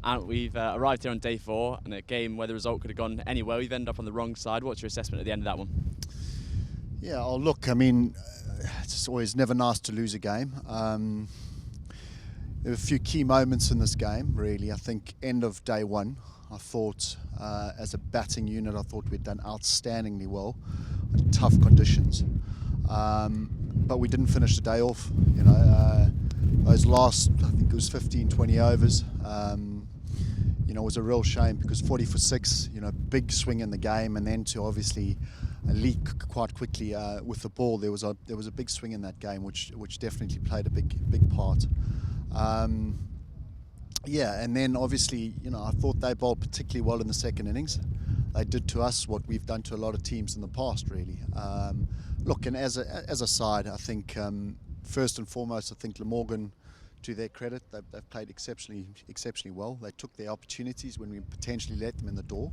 And we've arrived here on day 4, and a game where the result could have gone anywhere. We've ended up on the wrong side. What's your assessment at the end of that one? Yeah, oh, look, I mean, it's always never nice to lose a game. There were a few key moments in this game, really. I think end of day 1, I thought, as a batting unit, I thought we'd done outstandingly well in tough conditions. But we didn't finish the day off, you know. Those last, I think it was 15, 20 overs, you know, was a real shame because 40 for 6, you know, big swing in the game, and then to obviously leak quite quickly with the ball. There was a big swing in that game, which definitely played a big part. Yeah, and then obviously, you know, I thought they bowled particularly well in the second innings. They did to us what we've done to a lot of teams in the past, really. Look, and as a side, I think first and foremost, I think Glamorgan, to their credit, they've played exceptionally well. They took their opportunities when we potentially let them in the door.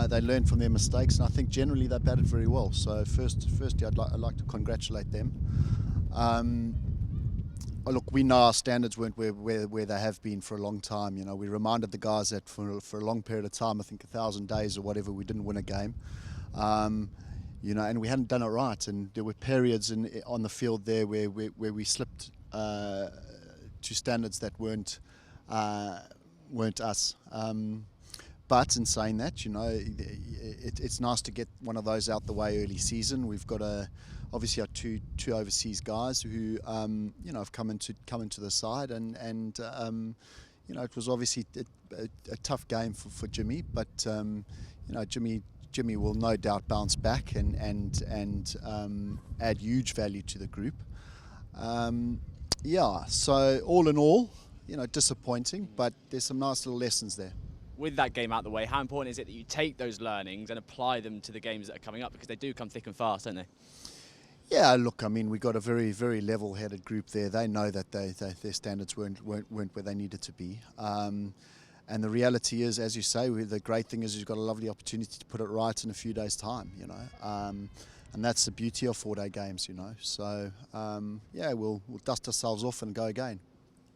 They learned from their mistakes, and I think generally they batted very well. So firstly, I'd like to congratulate them. Look, we know our standards weren't where they have been for a long time. You know, we reminded the guys that for a long period of time, I think 1,000 days or whatever, we didn't win a game. You know, and we hadn't done it right, and there were periods on the field there where we slipped to standards that weren't us. But in saying that, you know, it's nice to get one of those out the way early season. We've got obviously our two overseas guys who you know, have come into the side, and you know, it was obviously a tough game for Jimmy, but you know, Jimmy will no doubt bounce back and add huge value to the group. Yeah, so all in all, you know, disappointing, but there's some nice little lessons there. With that game out the way, how important is it that you take those learnings and apply them to the games that are coming up, because they do come thick and fast, don't they? Yeah, look, I mean, we got a very, very level-headed group there. They know that their standards weren't where they needed to be. And the reality is, as you say, the great thing is you've got a lovely opportunity to put it right in a few days' time, you know. And that's the beauty of 4-day games, you know. So, yeah, we'll dust ourselves off and go again.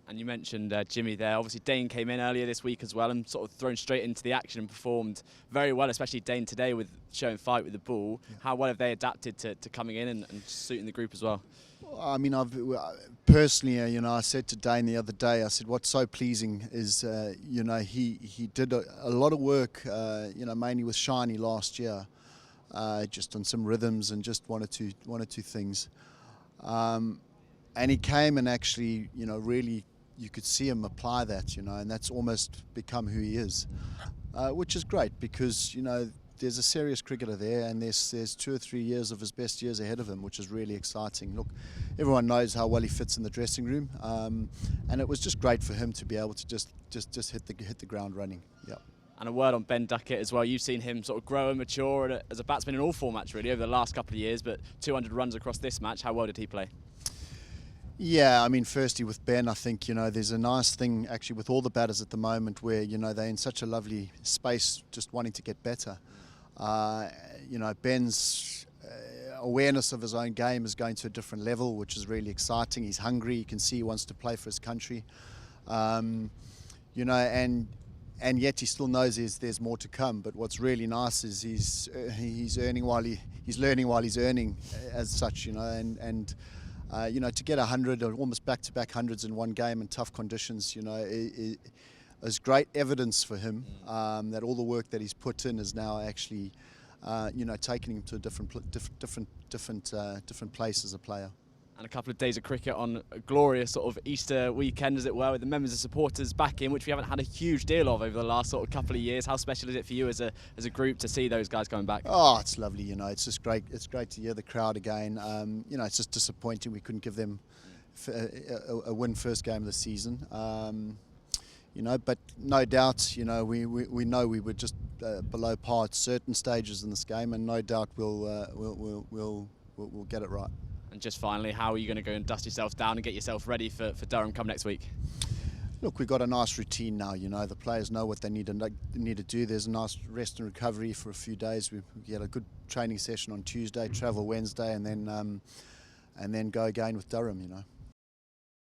And you mentioned Jimmy there. Obviously, Dane came in earlier this week as well and sort of thrown straight into the action and performed very well, especially Dane today with showing fight with the ball. Yeah. How well have they adapted to coming in and suiting the group as well? I mean, personally, you know, I said to Dane the other day, I said, what's so pleasing is, you know, he did a lot of work, you know, mainly with Shiny last year, just on some rhythms and just one or two things. And he came and actually, you know, really, you could see him apply that, you know, and that's almost become who he is, which is great because, you know, there's a serious cricketer there, and there's 2 or 3 years of his best years ahead of him, which is really exciting. Look, everyone knows how well he fits in the dressing room, and it was just great for him to be able to just hit the ground running. Yeah. And a word on Ben Duckett as well. You've seen him sort of grow and mature as a batsman in all formats really over the last couple of years, but 200 runs across this match. How well did he play? Yeah, I mean, firstly with Ben, I think, you know, there's a nice thing actually with all the batters at the moment where, you know, they're in such a lovely space just wanting to get better. You know, Ben's awareness of his own game is going to a different level, which is really exciting. He's hungry. You can see he wants to play for his country. You know, and yet he still knows there's more to come. But what's really nice is he's learning while he's earning, as such. You know, and you know, to get 100 or almost back-to-back hundreds in one game in tough conditions, you know, is great evidence for him that all the work that he's put in is now actually, you know, taking him to a different place as a player. And a couple of days of cricket on a glorious sort of Easter weekend, as it were, with the members and supporters back in, which we haven't had a huge deal of over the last sort of couple of years. How special is it for you as a group to see those guys coming back? Oh, it's lovely, you know. It's just great. It's great to hear the crowd again. You know, it's just disappointing we couldn't give them a win first game of the season. You know, but no doubt, you know, we know we were just below par at certain stages in this game, and no doubt we'll get it right. And just finally, how are you going to go and dust yourself down and get yourself ready for Durham come next week? Look, we've got a nice routine now, you know. The players know what they need to do. There's a nice rest and recovery for a few days. We had a good training session on Tuesday, travel Wednesday, and then go again with Durham, you know.